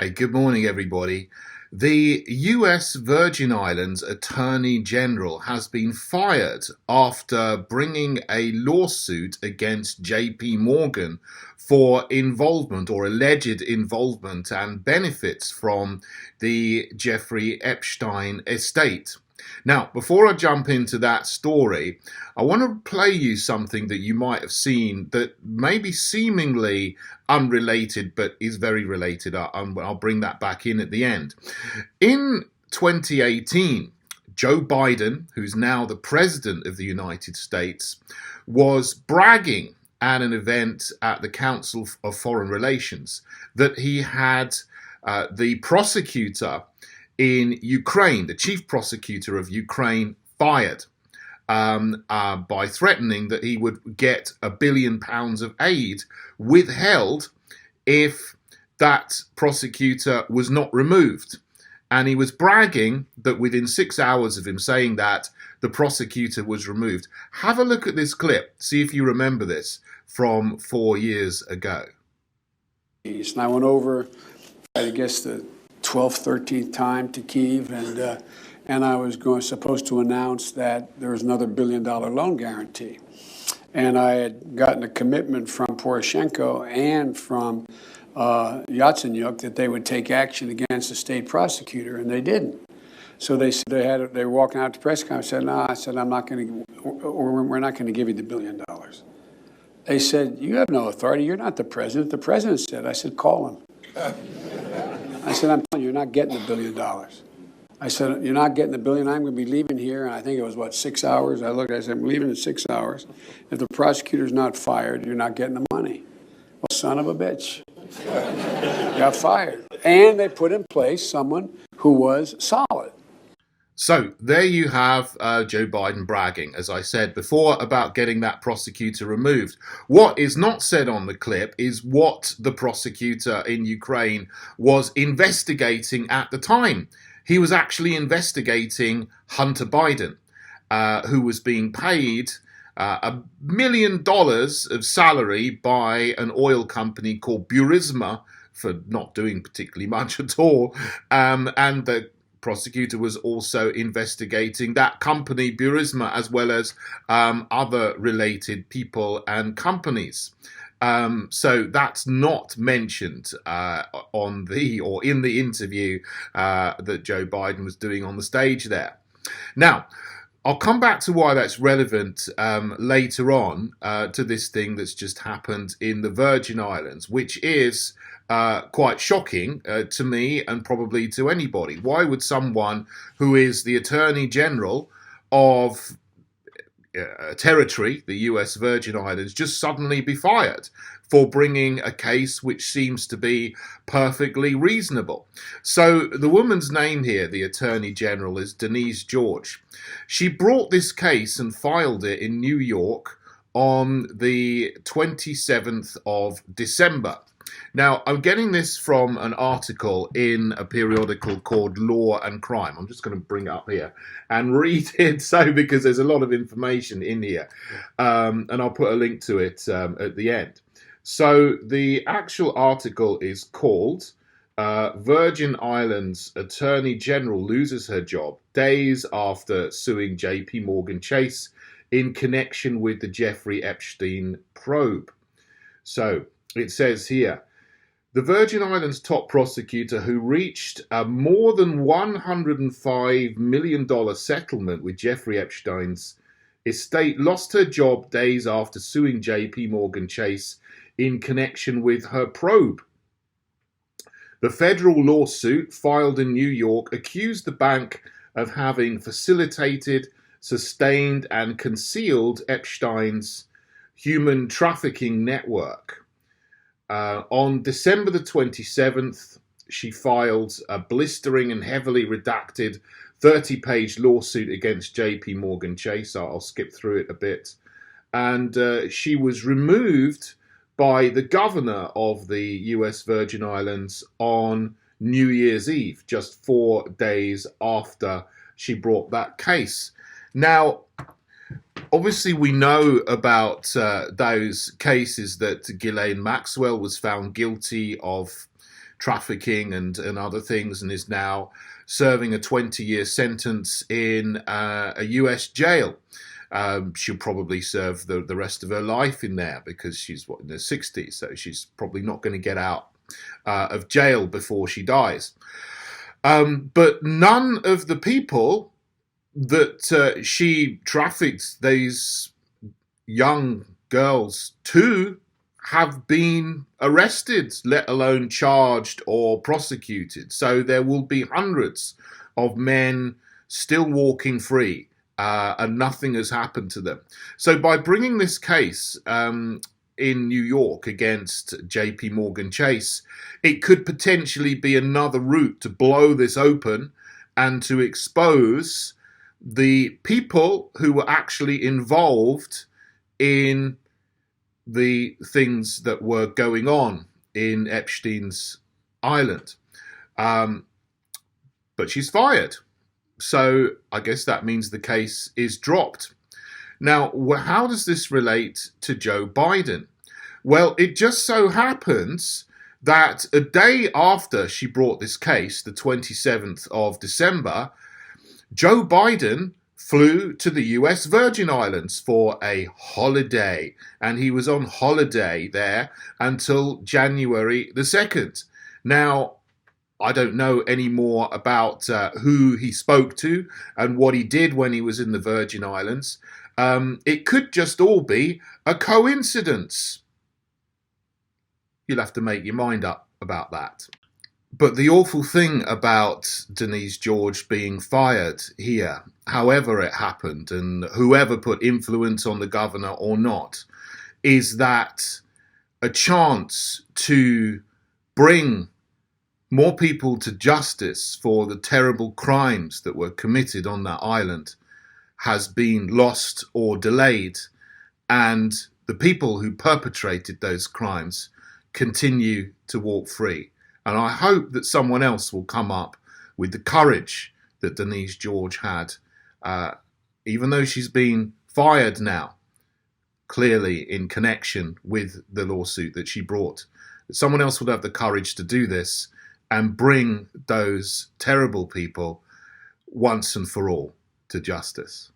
Hey, good morning, everybody. The US Virgin Islands Attorney General has been fired after bringing a lawsuit against JP Morgan for involvement or alleged involvement and benefits from the Jeffrey Epstein estate. Now, before I jump into that story, I want to play you something that you might have seen that may be seemingly unrelated, but is very related. I'll bring that back in at the end. In 2018, Joe Biden, who's now the president of the United States, was bragging at an event at the Council of Foreign Relations that he had the prosecutor in Ukraine, the chief prosecutor of Ukraine, fired by threatening that he would get £1 billion of aid withheld if that prosecutor was not removed. And he was bragging that within 6 hours of him saying that, the prosecutor was removed. Have a look at this clip. See if you remember this from 4 years ago. And I went over, I guess, the 12th, 13th time to Kyiv, and I was supposed to announce that there was another $1 billion loan guarantee. And I had gotten a commitment from Poroshenko and from Yatsenyuk that they would take action against the state prosecutor, and they didn't. So they were walking out to press conference. I said, "No," I said, "I'm not going to, or we're not going to give you the $1 billion." They said, "You have no authority. You're not the president." The president said. I said, "Call him." I said, "I'm telling you, you're not getting the $1 billion." I said, "You're not getting the $1 billion. I'm going to be leaving here." And I think it was, 6 hours? I said, "I'm leaving in 6 hours. If the prosecutor's not fired, you're not getting the money." Well, son of a bitch. Got fired. And they put in place someone who was solid. So there you have Joe Biden bragging, as I said before, about getting that prosecutor removed. What is not said on the clip is what the prosecutor in Ukraine was investigating at the time. He was actually investigating Hunter Biden, who was being paid $1 million of salary by an oil company called Burisma for not doing particularly much at all. And the prosecutor was also investigating that company, Burisma, as well as other related people and companies. So that's not mentioned in the interview that Joe Biden was doing on the stage there. Now, I'll come back to why that's relevant later on to this thing that's just happened in the Virgin Islands, which is quite shocking to me and probably to anybody. Why would someone who is the Attorney General of a territory, the US Virgin Islands, just suddenly be fired for bringing a case which seems to be perfectly reasonable? So the woman's name here, the Attorney General, is Denise George. She brought this case and filed it in New York on the 27th of December. Now, I'm getting this from an article in a periodical called Law and Crime. I'm just going to bring it up here and read it, because there's a lot of information in here. And I'll put a link to it at the end. So the actual article is called Virgin Islands Attorney General Loses Her Job Days After Suing JP Morgan Chase in Connection with the Jeffrey Epstein Probe. So it says here, the Virgin Islands top prosecutor who reached a more than $105 million settlement with Jeffrey Epstein's estate lost her job days after suing JP Morgan Chase in connection with her probe. The federal lawsuit filed in New York accused the bank of having facilitated, sustained, and concealed Epstein's human trafficking network. On December the 27th, she filed a blistering and heavily redacted 30-page lawsuit against JP Morgan Chase. I'll skip through it a bit. And she was removed by the governor of the US Virgin Islands on New Year's Eve, just 4 days after she brought that case. Now, obviously, we know about those cases that Ghislaine Maxwell was found guilty of trafficking and other things, and is now serving a 20-year sentence in a US jail. She'll probably serve the rest of her life in there because she's in her 60s, so she's probably not going to get out of jail before she dies. But none of the people that she trafficked these young girls to have been arrested, let alone charged or prosecuted. So there will be hundreds of men still walking free, and nothing has happened to them. So by bringing this case in New York against JP Morgan Chase, it could potentially be another route to blow this open and to expose the people who were actually involved in the things that were going on in Epstein's island. But she's fired. So I guess that means the case is dropped. Now, how does this relate to Joe Biden? Well, it just so happens that a day after she brought this case, the 27th of December, Joe Biden flew to the US Virgin Islands for a holiday, and he was on holiday there until January the 2nd. Now, I don't know any more about who he spoke to and what he did when he was in the Virgin Islands. It could just all be a coincidence. You'll have to make your mind up about that. But the awful thing about Denise George being fired here, however it happened, and whoever put influence on the governor or not, is that a chance to bring more people to justice for the terrible crimes that were committed on that island has been lost or delayed, and the people who perpetrated those crimes continue to walk free. And I hope that someone else will come up with the courage that Denise George had, even though she's been fired now, clearly in connection with the lawsuit that she brought. That someone else would have the courage to do this and bring those terrible people once and for all to justice.